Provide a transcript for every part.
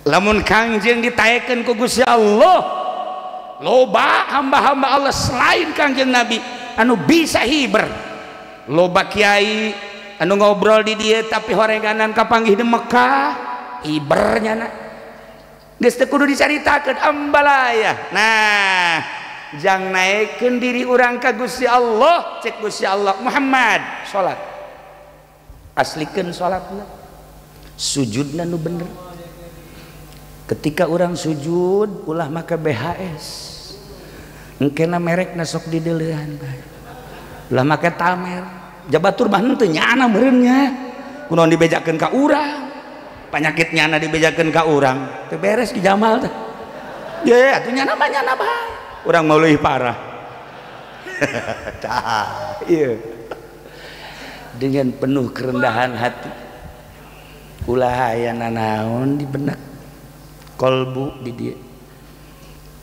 lamun Kangjeng ditayakeun ku Gusti Allah, loba hamba-hamba Allah selain Kangjeng Nabi anu bisa hiber, loba kiai anu ngobrol di dieu tapi horenganan kapanggih di Mekah hibernya na geus teu kudu dicaritakeun ambalaya. Nah jang naikkeun diri urang ka Gusti Allah, cek Gusti Allah Muhammad salat aslikeun salatna sujudna nu bener. Ketika orang sujud ulah maka BHS engkena merekna sok dideleuhan ulah make tamer jabatur mah henteu nyana meureunnya kunaon dibejakeun ka urang panyakit nyana dibejakeun ka urang teu beres ki Jamal teh ye atuh nyana mah nyana bae urang mah leuwih parah tah ieu dengan penuh kerendahan hati ulah aya nanaon di benak kolbu di dia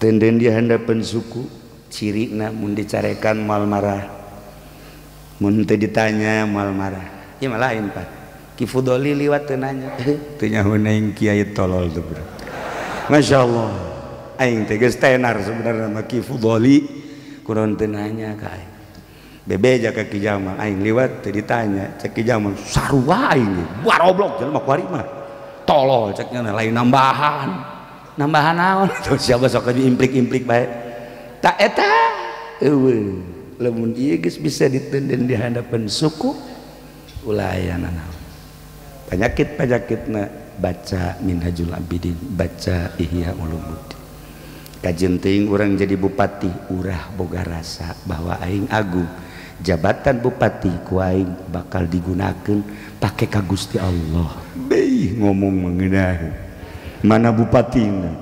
tenden dia handapan suku ciri na mun dicarekan mal marah mun teu ditanya mal marah ieu mah lain Pak Ki Fudoli liwat teu nanya teu nyahoan aing kiai tolol teh bro masyaallah aing teh geus tenar sebenarnya mah Ki Fudoli kunaon teu nanya ka aing bebeja ka Ki Jamal aing liwat teu ditanya cek Ki Jamal sarua aing baroblok jelema kuari mah tolol ceknya lain nambahan naon tuh siapa sok implik-implik bae tak eta eueuh lamun ieu geus bisa ditenden di hadapan suku ulah aya nanaon panyakit-panyakitna baca Minhajul Abidin baca Ihya Ulumuddin kajeun teuing urang jadi bupati urah boga rasa bahwa aing agung jabatan bupati ku aing bakal digunakeun pake ka Gusti Allah ngomong mengenai mana bupatina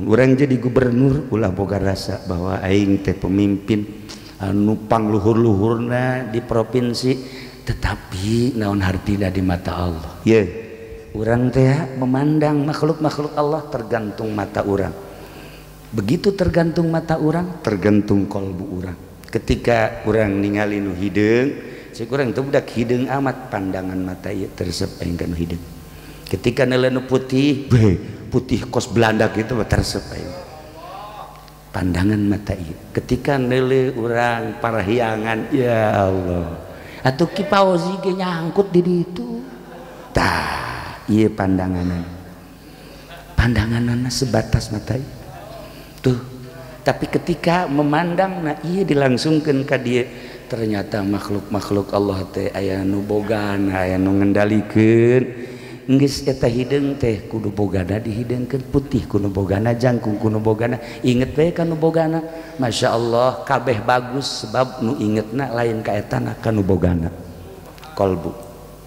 orang jadi gubernur ulah boga rasa bahwa aing teh pemimpin anu pangluhur-luhurna di provinsi tetapi naon hartina di mata Allah ye urang teh memandang makhluk-makhluk Allah tergantung mata urang begitu tergantung mata urang tergantung kolbu urang ketika urang ningali nu hideung cek urang teh budak hideung amat pandangan mata ieu tersep aing ka nu hideung ketika nelenu putih putih kos Belanda gitu tersep aing pandangan mata ieu ketika neuleuh urang parahyangan ya Allah atuh Ki Fauzi ge nyangkut di ditu tah ieu pandanganna sebatas mata ieu tuh tapi ketika memandang nah ieu dilangsungkeun ka dieu ternyata makhluk-makhluk Allah teh aya nu bogana aya nu ngendalikeun geus eta hideung teh kudu bogana dihideungkeun putih kudu bogana jangkung kudu bogana inget bae ka nu bogana masyaallah kabeh bagus sebab nu ingetna lain ka etana ka nu bogana kolbu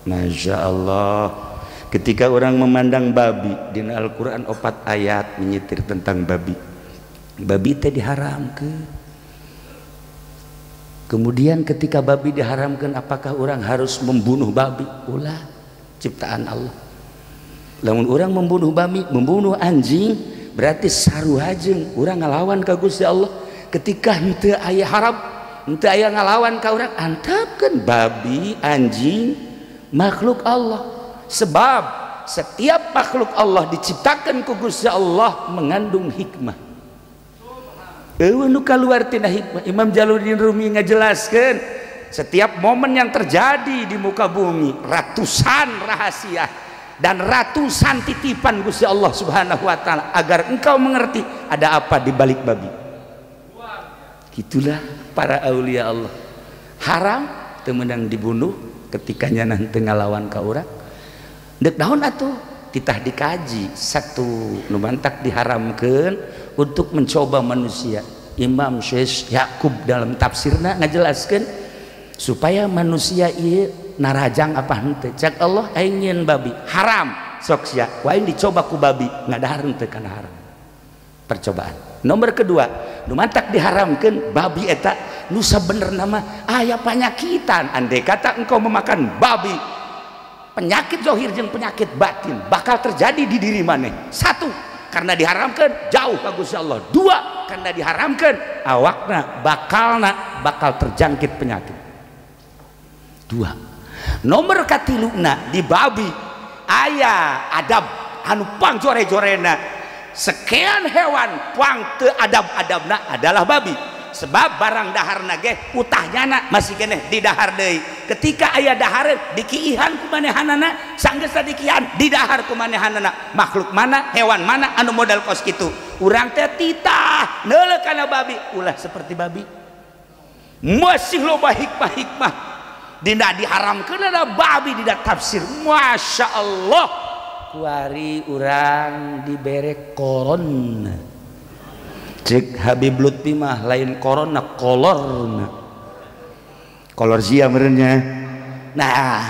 masyaallah ketika orang memandang babi dina Al-Qur'an 4 ayat menyitir tentang babi teh diharamkeun. Kemudian ketika babi diharamkan apakah orang harus membunuh babi? Ulah ciptaan Allah. Lamun orang membunuh babi, membunuh anjing berarti saruhajeung urang ngalawan ka Gusti Allah. Ketika henteu aya haram, henteu aya ngalawan ka urang, antapkeun babi, anjing makhluk Allah. Sebab setiap makhluk Allah diciptakan ku Gusti Allah mengandung hikmah. Nu keluar tina hikmah. Imam Jalaluddin Rumi ngajelaskeun setiap momen yang terjadi di muka bumi ratusan rahasia dan ratusan titipan Gusti Allah Subhanahu wa taala agar engkau mengerti ada apa di balik babi. Gitulah para aulia Allah. Haram teu meunang dibunuh ketika nyana teu ngalawan ka urang. Deuk naon atuh? Titah dikaji satu nu mantak diharamkeun untuk mencoba manusia. Imam Syekh Yakub dalam tafsirna ngajelaskeun supaya manusia ieu narajang apa henteu. Cak Allah aing nyieun babi haram sok sia ku aing dicoba ku babi ngadahar henteu kana haram. Percobaan. Nomor kedua, nu mantak diharamkeun babi eta nu sabenerna mah aya panyakitan. Andai kata engkau memakan babi, penyakit zahir jeung penyakit batin bakal terjadi di diri maneh. Satu, karena diharamkan jauh ka Gusti Allah. Dua, karena diharamkan awakna bakal terjangkit penyakit. Dua. Nomor katiluna di babi aya anu pang jore-jorena sekian hewan pang teu adab-adabna adalah babi. Sebab barang daharna ge utahnyana masih keneh di dahar deui. Ketika aya dahareun dikiihan ku manehanana, sanggeus dikiihan di dahar ku manehanana. Makhluk mana, hewan mana anu modal kos kitu? Urang teh titah neuleuk kana babi, ulah seperti babi. Masih loba hikmah-hikmah dina diharamkeun ada babi dina tafsir. Masya Allah, kuari urang dibere koron. Cek Habib Lutfi mah lain korona kolorna, kolor sia merenya. Nah,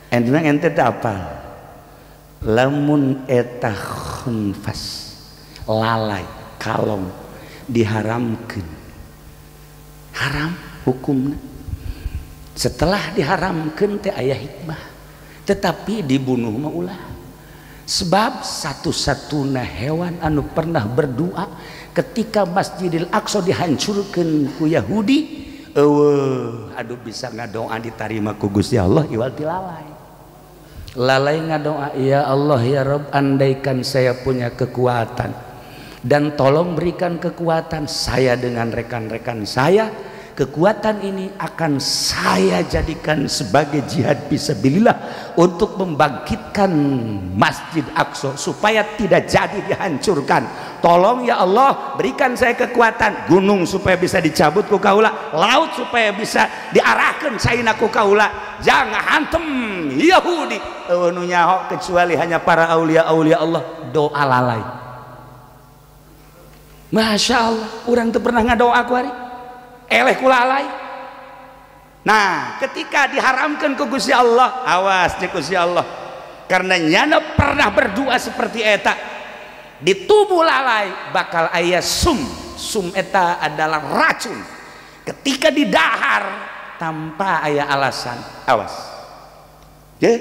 ente apal lamun eta khunfas lalai kalong diharamkeun, haram hukumna. Setelah diharamkeun teh aya hikmah, tetapi dibunuh mah ulah. Sebab satu-satuna hewan anu pernah berdoa ketika Masjidil Aqsa dihancurkan ku Yahudi, aduh bisa ngadoa diterima ku Gusti Allah iwal ti lalai. Lalai ngadoa, ya Allah ya Rabb, andaikan saya punya kekuatan dan tolong berikan kekuatan saya dengan rekan-rekan saya, kekuatan ini akan saya jadikan sebagai jihad fisabilillah untuk membangkitkan Masjid Aqsa supaya tidak jadi dihancurkan. Tolong ya Allah berikan saya kekuatan, gunung supaya bisa dicabut ku kaula, laut supaya bisa diarahkan saina ku kaula, jangan hantem Yahudi nu nyaho kecuali hanya para aulia-aulia Allah. Doa lalai. Masya Allah, orang tuh pernah ngadoa ku hari eleh kulalai. Nah, ketika diharamkan ke Gusti Allah, awas di Gusti Allah, karena nyana pernah berdoa seperti eta, di tubuh lalai bakal aya sum eta adalah racun. Ketika didahar tanpa aya alasan, awas ya.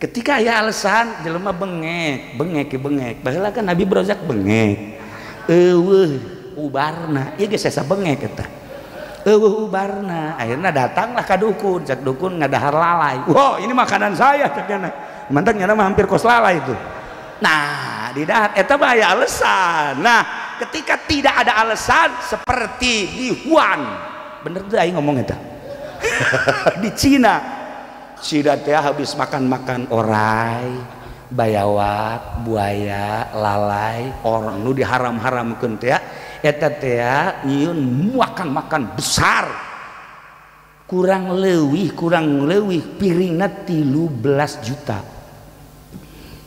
Ketika aya alasan jelema bengek baheula kan Nabi Brozak bengek ubarna ieu geus asa bengek eta. Ubarna akhirnya datanglah ka dukun, cek dukun ngadahar lalai. Wow, ini makanan saya ceknya. Mantap nyana mah hampir kos lalai itu. Nah, didahar eta mah aya alasan. Nah, ketika tidak ada alasan seperti di Wuhan. Bener tuh aing ngomong eta. Di Cina teh habis makan orai, bayawak, buaya, lalai, orang nu diharam-haramkeun teh eta teh nyieun makan besar kurang leuwih piringna 13 juta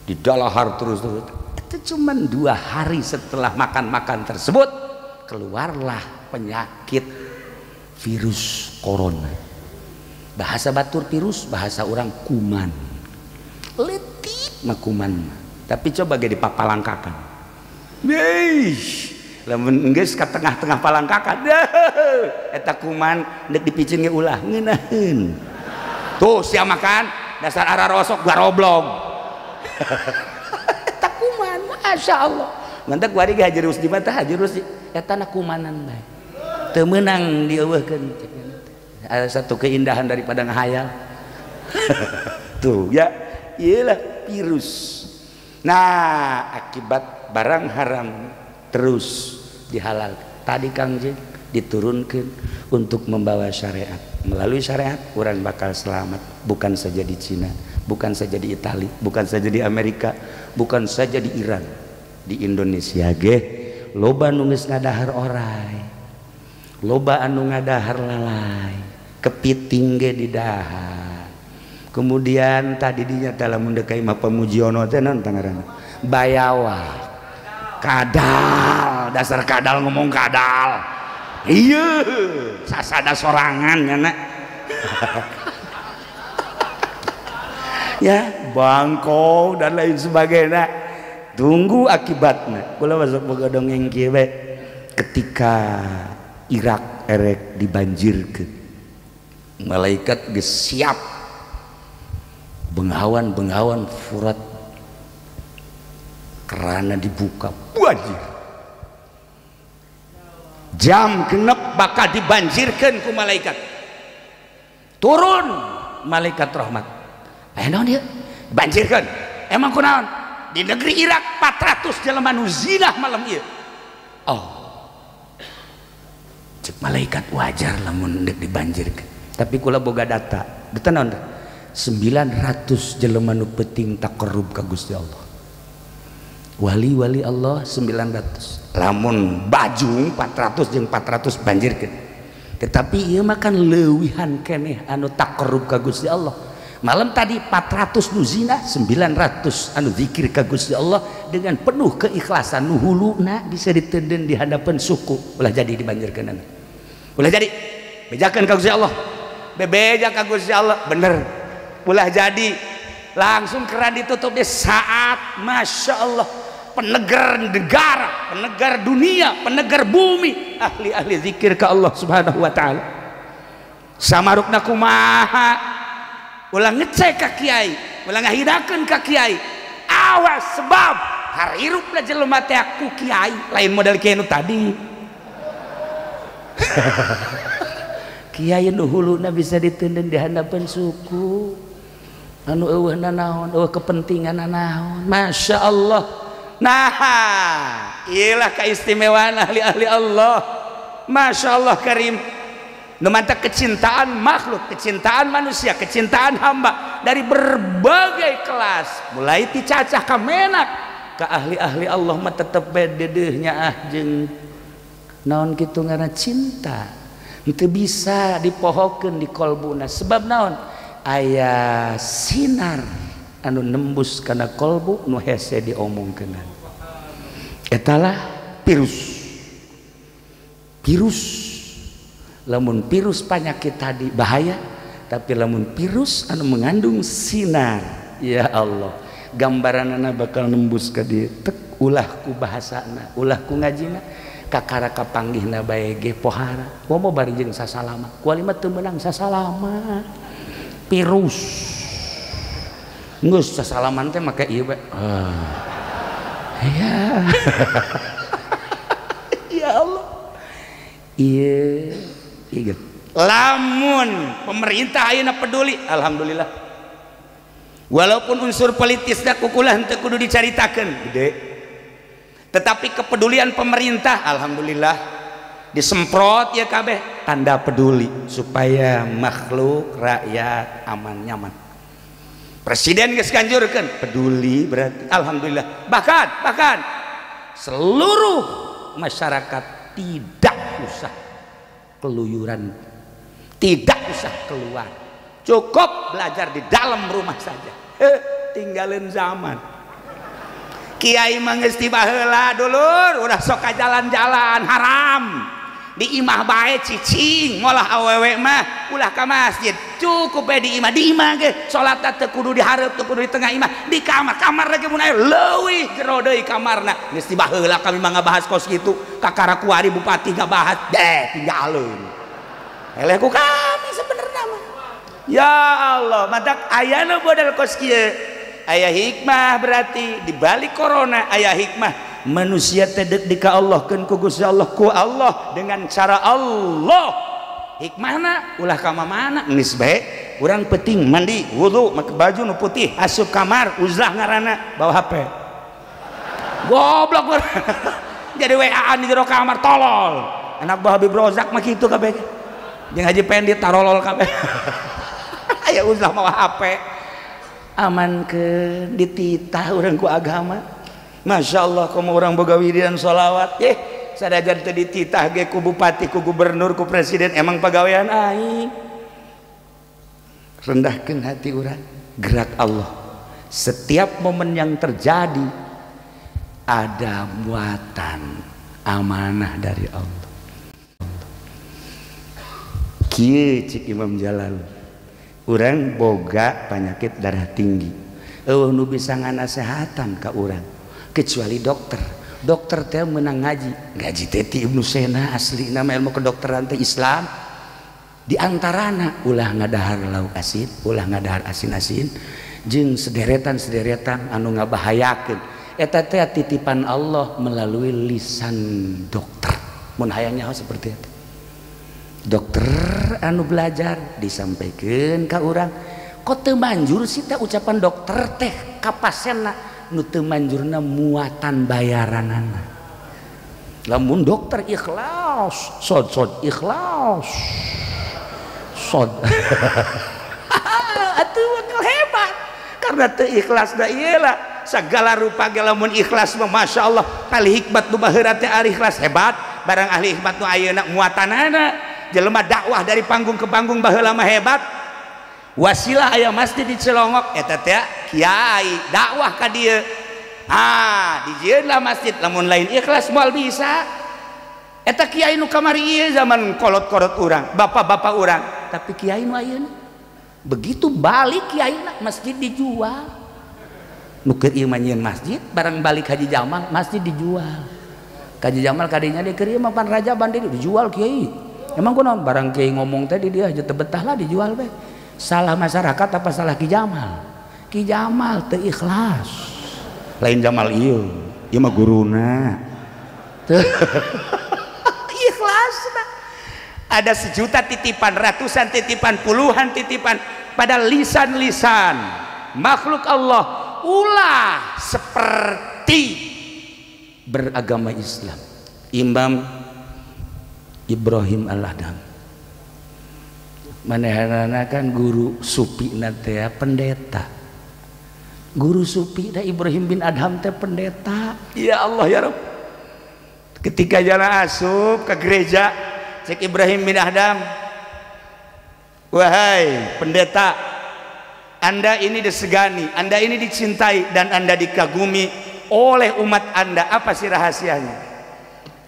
didalahar terus itu cuman 2 hari setelah makan tersebut keluarlah penyakit virus corona. Bahasa batur virus, bahasa orang kuman letik mah kuman, tapi coba ge dipapalangkakan lamun geus ka tengah-tengah palangkakan eta kuman deuk dipicin ge ulah ngeunaheun tuh sia makan dasar ararosok garoblog eta kuman. Masya Allah mantap kuari ge hajerus di mata hajerus eta na kumanan bae teu meunang dieuweuhkeun ada satu keindahan daripada ngahayal tuh ya iyalah virus. Nah, akibat barang haram terus dihalal tadi Kang Jeng diturunkan untuk membawa syariat. Melalui syariat orang bakal selamat, bukan saja di Cina, bukan saja di Italia, bukan saja di Amerika, bukan saja di Iran, di Indonesia ge loba nu geus ngadahar orai, loba anu ngadahar lalai, kepiting ge didahar. Kemudian tadi dinya dalam mendekai mah pemujiono teh naon tangaranna bayawa kadal, dasar kadal ngomong kadal iya sasada sorangan nyana ya bangkong dan lain sebagainya. Tunggu akibatnya kula masuk boga dongeng kieu bae. Ketika Irak erek dibanjirkeun malaikat geus siap bengawan Furat karena dibuka banjir jam genep bakal dibanjirkan ku malaikat. Turun malaikat rahmat naon dia banjirkan emang kunaon di negeri Irak 400 jelema nu zinah malam ieu. Oh, cek malaikat wajar lamun dek dibanjirkeun. Tapi kula boga data naon 900 jelema nu penting taqarrub ka Gusti Allah. Wali-wali Allah 900. Lamun Bajung 400 jeung 400 banjirkeun. Tetapi ieu mah kan leuwihan keneh anu taqarrub ka Gusti Allah. Malam tadi 400 nu zina, 900 anu zikir ka Gusti Allah dengan penuh keikhlasan. Nu huluna bisa ditenden di hadapan suku, ulah jadi dibanjirkeun. Ulah jadi bejakeun ka Gusti Allah. Bebeja ka Gusti Allah bener. Ulah jadi langsung keran ditutup di saat Masya Allah penegar negara, penegar dunia, penegar bumi, ahli-ahli zikir ke Allah subhanahu wa ta'ala. Samarukna kumaha ulah ngecek ka kiai, ulah ngahidakeun ka kiai. Awas sebab harirupna jelema teh ku kiai lain model kiai nu tadi. Kiai nu huluna bisa ditenden di hadapan suku. Anu eueuh nanaon, eueuh kepentingan nanaon. Masya Allah. Nah, iyalah keistimewaan ahli-ahli Allah. Masya Allah karim. Nu mantap kecintaan makhluk, kecintaan manusia, kecintaan hamba dari berbagai kelas, mulai ti cacah ka menak ka ahli-ahli Allah mah tetep dedeuhnya ah jeung naon kitu ngaranna cinta. Henteu bisa dipohokeun di kolbuna sebab naon? Aya sinar anu nembus kana kolbu nu hese diomongkeun. Etalah virus. Lamun virus penyakit tadi bahaya, tapi lamun virus anu mengandung sinar, ya Allah, gambaranana bakal nembus ka dieu. Tek ulah ku bahasana, ulah ku ngajina, kakara kapanggihna bae ge pohara. Momo bari jeung sasalama. Kuali mah teu meunang sasalama. Virus. Geus sasalaman teh make ieu bae. Ya. Ya Allah. Iya. Ingat. Lamun pemerintah ayeuna peduli, alhamdulillah. Walaupun unsur politisna kukulah henteu kudu dicaritakeun, gede. Tetapi kepedulian pemerintah, alhamdulillah, disemprot ya kabeh tanda peduli supaya makhluk rakyat aman nyaman. Presiden geus kanjurkeun peduli berarti alhamdulillah. Bahkan seluruh masyarakat tidak usah keluyuran, tidak usah keluar, cukup belajar di dalam rumah saja. Tinggalin zaman. Kiai mah geus tiba heula dulur, udah sok ka jalan-jalan haram. Di imah bae cicing, ngolah awewe mah ulah ka masjid. Cukup bae di imah ge salat teh kudu dihareup, teu kudu di tengah imah, di kamar lagi mun aya leuwih jero deui kamarna. Geus tiba heula kami mah ngabahas kos kitu, kakara kuari bupati ngabahas, tinggalin. Eleh ku kami sebenarnya mah. Ya Allah, madak ayana modal kos kieu. Aya hikmah berarti di balik corona aya hikmah. Manusia tedek di ka Allah keun ku Gusti Allah ku Allah dengan cara Allah. Hikmahna ulah ka mana geus bae urang penting mandi wudu make baju nu putih asup kamar uzlah ngaranna bawa HP. Goblok jadi WA-an di jero kamar tolol. Anak buah Habib Rozak mah kitu kabeh. Jeung Haji Pendit tarolol kabeh. Aya uzlah mawa HP. Aman ke dititah urang ku agama. Masya Allah kamu orang boga wiridan sholawat sadajar teu dititah ge ku bupati, ku gubernur, ku presiden emang pagawean aing. Rendahkeun hati urang, gerak Allah. Setiap momen yang terjadi ada muatan amanah dari Allah. Kieu cik Imam Jalal, urang boga penyakit darah tinggi, eueuh nu bisa nganasehatan ka urang kecuali dokter teh menang ngaji teh Ibnu Sena asli nama ilmu kedokteran teh Islam di antarana ulah ngadahar lauk asin, ulah ngadahar asin-asin jeung sederetan anu ngabahayakeun eta teh titipan Allah melalui lisan dokter. Mun hayang nyaho seperti itu dokter anu belajar disampaikan ka urang kok teu manjur sih teh ucapan dokter teh ka pasienna nu teu manjurna muatan bayaranana. Lamun dokter ikhlas sod ikhlas sod atuh bakal hebat karena teu ikhlas da ieu lah segala rupa ge lamun ikhlas mah masyaallah kali hikmat nu baheura teh ari ikhlas hebat barang ahli hikmat nu ayeuna muatanana jelema dakwah dari panggung ke panggung baheula mah hebat. Wasilah aya masjid di Cilongok eta teh kiai dakwah ka dieu dijieun lah masjid lamun lain ikhlas moal bisa eta kiai nu kamari ieu zaman kolot-kolot urang bapak-bapak urang tapi kiai nu ayeuna begitu balik kiaina masjid dijual nu keur ieu mah nyieun masjid barang balik Haji Jamal masjid dijual Haji Jamal kadinya di keur ieu mah pan raja bandit dijual kiai emang kunaon barang kiai ngomong tadi dia aja teu betah lah dijual we. Salah masyarakat apa salah Ki Jamal? Ki Jamal teu ikhlas. Lain Jamal ieu, ieu mah guruna. Ikhlas. Ada sejuta titipan, ratusan titipan, puluhan titipan pada lisan-lisan makhluk Allah ulah seperti beragama Islam. Imam Ibrahim Al-Adham manehna kan guru supi teh pendeta guru supi da Ibrahim bin Adham teh pendeta ya Allah ya Rabb ketika jalan asup ke gereja cek Ibrahim bin Adham wahai pendeta anda ini disegani anda ini dicintai dan anda dikagumi oleh umat anda apa sih rahasianya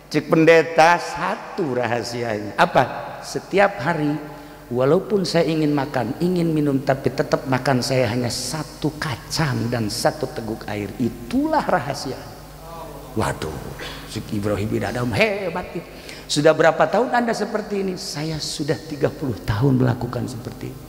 cek pendeta satu rahasianya apa setiap hari walaupun saya ingin makan, ingin minum, tapi tetap makan saya hanya satu kacang dan satu teguk air. Itulah rahasia. Waduh, Syekh Ibrahim bin Adham hebat. Sudah berapa tahun Anda seperti ini? Saya sudah 30 tahun melakukan seperti ini.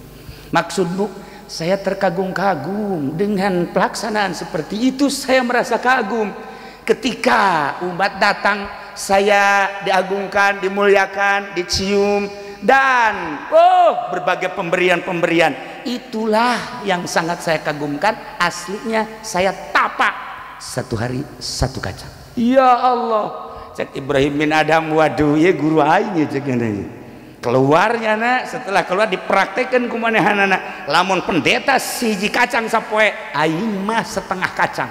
Maksudmu, saya terkagum-kagum dengan pelaksanaan seperti itu. Saya merasa kagum. Ketika umat datang, saya diagungkan, dimuliakan, dicium, dan berbagai pemberian itulah yang sangat saya kagumkan. Aslinya saya tapak satu hari satu kacang ya Allah cek Ibrahim bin Adham waduh ya guru aing cek keluarnya nak setelah keluar dipraktekkan kumanehanana lamun pendeta siji kacang sapoe aing mah setengah kacang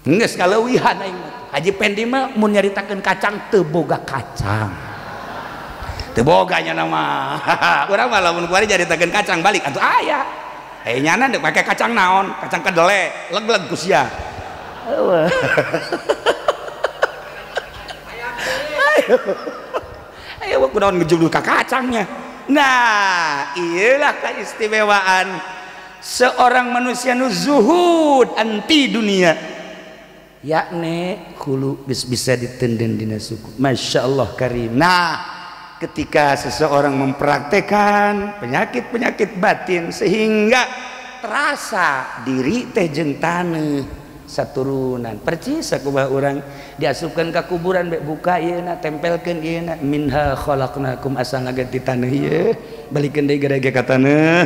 geus kaleuwihan aing Haji Pendi mah mun nyaritakeun kacang teu boga kacang teboganya nama urang mah lamun kuari jadi tagen kacang balik atuh aya nyana dek pakai kacang naon kacang kedele leg-leg ku sia ayo kunaon ngejuluk ka kacangnya. Nah iyalah keistimewaan seorang manusia nu zuhud anti dunia yakni hulu bisa ditenden dina suku Masya Allah karim. Nah ketika seseorang mempraktekkan penyakit-penyakit batin sehingga terasa diri teh jeung taneuh saturunan percis sakumaha urang diasupkeun ka kuburan bek buka ieu na tempelkeun ieu na minha khalaqnakum asa ngaganti taneuh ieu balikeun deui gadage ka taneuh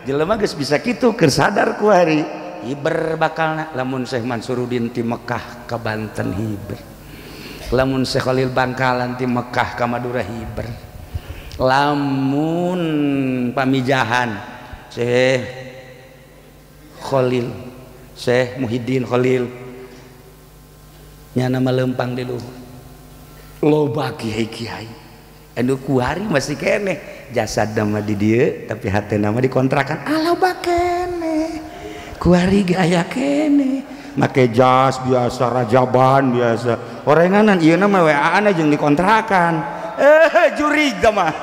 jelema geus bisa kitu keur sadar ku hari hiber bakalna lamun Syekh Mansuruddin ti Mekah ka Banten hiber lamun Syekh Khalil Bangkalan ti Mekah ka Madura hiber lamun pamijahan Syekh Khalil Syekh Muhyiddin Khalil nyana melempang di luhur loba kiai-kiai anu kuari masih keneh jasad nama di dieu tapi hati nama dikontrakan loba keneh kuari gaya keneh make jas biasa rajaban biasa orenganan ieu nama WA-an jeung dikontrakan juri mah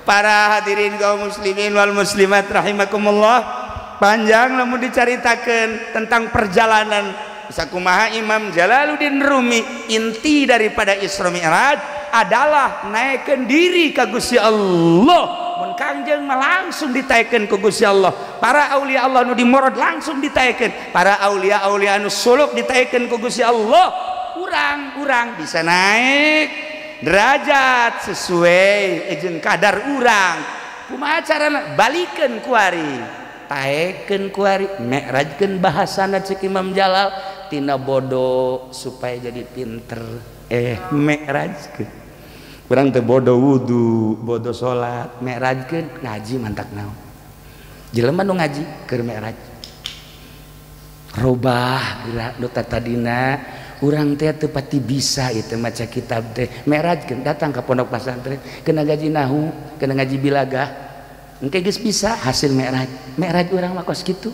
para hadirin kaum muslimin wal muslimat rahimakumullah panjang lamun dicaritakeun tentang perjalanan sakumaha Imam Jalaluddin Rumi inti daripada Isra Mi'raj adalah naikkeun diri ka Gusti Allah mun kangjeng mah langsung ditaekeun ku Gusti Allah para aulia Allah nu dimorod langsung ditaekeun para aulia-aulia anu suluk ditaekeun ku Gusti Allah urang bisa naik derajat sesuai jeung kadar urang kumaha carana balikeun ku ari taekeun ku ari mi'rajkeun bahasana cek Imam Jalal tina bodoh supaya jadi pinter mi'rajkeun urang teh bodoh wudu bodoh salat mi'rajkeun ngaji mantak naon jelema nu ngaji keur mi'raj robah gerak nu tadina urang teh teu pati bisa itu maca kitab teh mi'rajkeun datang ka pondok pesantren kena ngaji nahu kena ngaji bilagah engke geus bisa hasil mi'raj urang mah kos kitu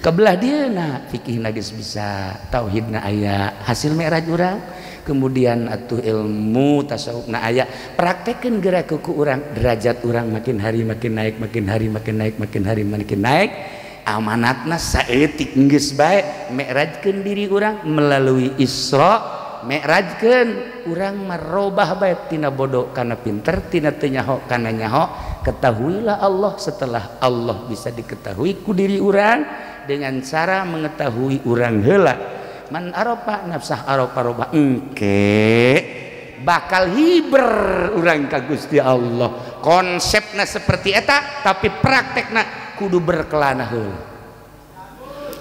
kabelah dieuna fikihna geus bisa tauhidna aya hasil mi'raj urang kemudian atuh ilmu tasawufna aya praktekeun geura ku urang derajat urang makin hari makin naik makin hari makin naik makin hari makin naik amanatna saeutik geus bae mi'rajkeun diri urang melalui Isra mi'rajkeun urang merubah bae tina bodoh kana pinter tina teu nyaho kana nyaho ketahuilah Allah setelah Allah bisa diketahui ku diri urang dengan cara mengetahui urang heula man aropa nafsah aropa roba engke bakal hiber urang ka Gusti Allah konsepna seperti eta tapi praktekna kudu berkelana heula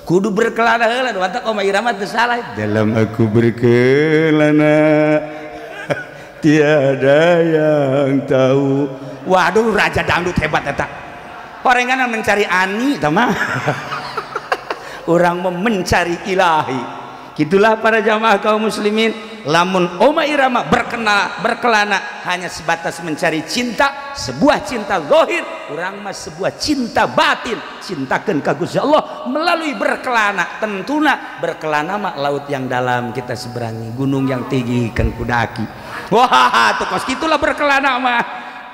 kudu berkelana heula wantak Oma Irama teu salah dalam aku berkelana tiada yang tahu waduh raja dangdut hebat eta horenganan mencari ani tama orang mencari ilahi gitulah para jamaah kaum muslimin lamun Oma Irama berkelana hanya sebatas mencari cinta sebuah cinta zahir urang mah sebuah cinta batin cintakeun ka Gusti Allah melalui berkelana tentuna berkelana mah laut yang dalam kita seberangi gunung yang tinggi kan kudaki wah tuh kos gitulah berkelana mah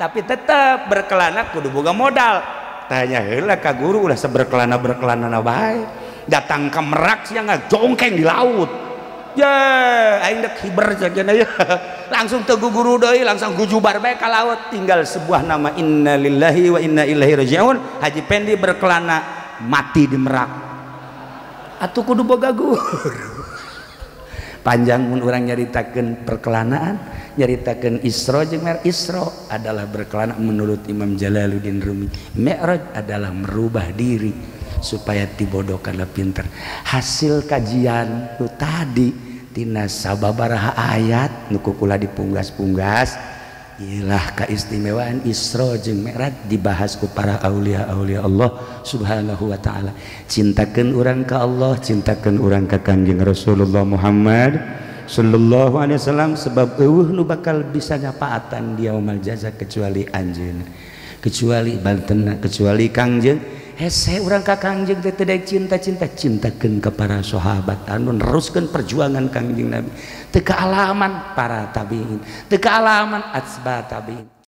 tapi tetap berkelana kudu boga modal tanya heula ka guru ulah seberkelana na bae datang ke Merak siang jongkeng di laut ya aing dek hiber sagana ya langsung teguh guru deui langsung gujubar bae ka laut tinggal sebuah nama innalillahi wa inna ilaihi rajiun Haji Pendi berkelana mati di Merak atuh kudu boga guru panjang mun urang nyaritakeun perkelanaan nyaritakeun Isra jeung Mi'raj Isra adalah berkelana menurut Imam Jalaluddin Rumi Mi'raj adalah merubah diri supaya tibodokan lah pinter hasil kajian nu tadi tina sababaraha ayat nu kukula dipunggas-punggas ialah keistimewaan Isra jeung Mi'raj dibahas ku para aulia-aulia Allah subhanahu wa ta'ala cintakeun urang ka Allah cintakeun urang ka Kangjeng Rasulullah Muhammad sallallahu alaihi wasallam sebab eueuh nu bakal bisa nyapaatan di yaumul jaza kecuali anjeunna kecuali bantenna kecuali Kangjeng hese urang ka Kangjeng teh teu cinta-cinta cintakeun ka para sahabat anu neruskeun perjuangan Kangjeng Nabi teu ka alaman para tabiin teu ka alaman atsba tabiin